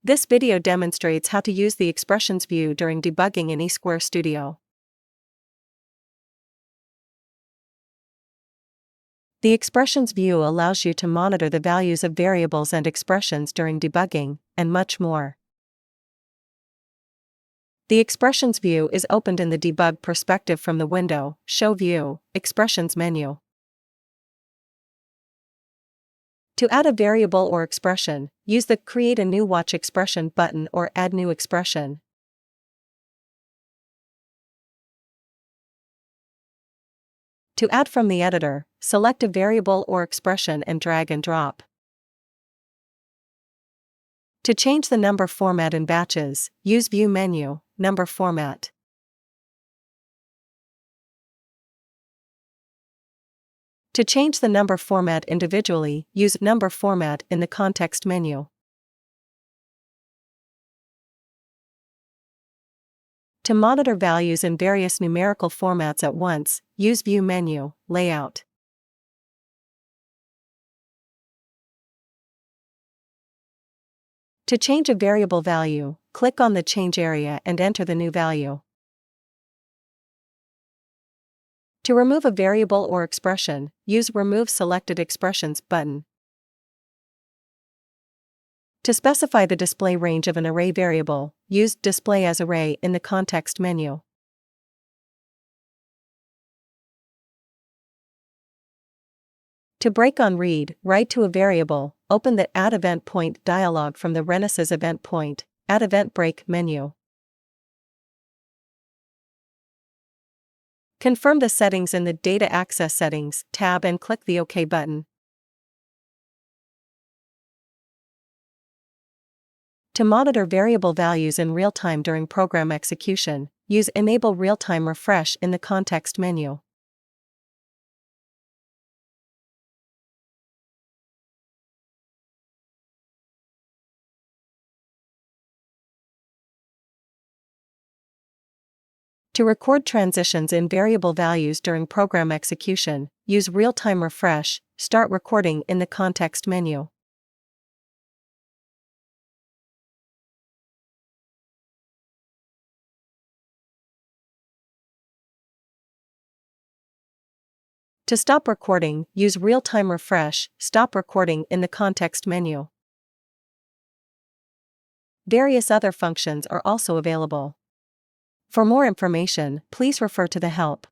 This video demonstrates how to use the expressions view during debugging in eSquare Studio. The expressions view allows you to monitor the values of variables and expressions during debugging, and much more. The expressions view is opened in the debug perspective from the window, Show View, Expressions menu. To add a variable or expression, use the Create a New Watch Expression button or Add New Expression. To add from the editor, select a variable or expression and drag and drop. To change the number format in batches, use View menu, Number Format. To change the number format individually, use Number Format in the context menu. To monitor values in various numerical formats at once, use View menu, Layout. To change a variable value, click on the Change area and enter the new value. To remove a variable or expression, use Remove Selected Expressions button. To specify the display range of an array variable, use Display as Array in the context menu. To break on read, write to a variable, open the Add Event Point dialog from the Renesas Event Point, Add Event Break menu. Confirm the settings in the Data Access Settings tab and click the OK button. To monitor variable values in real time during program execution, use Enable Real-Time Refresh in the context menu. To record transitions in variable values during program execution, use Real-Time Refresh, Start Recording in the context menu. To stop recording, use Real-Time Refresh, Stop Recording in the context menu. Various other functions are also available. For more information, please refer to the Help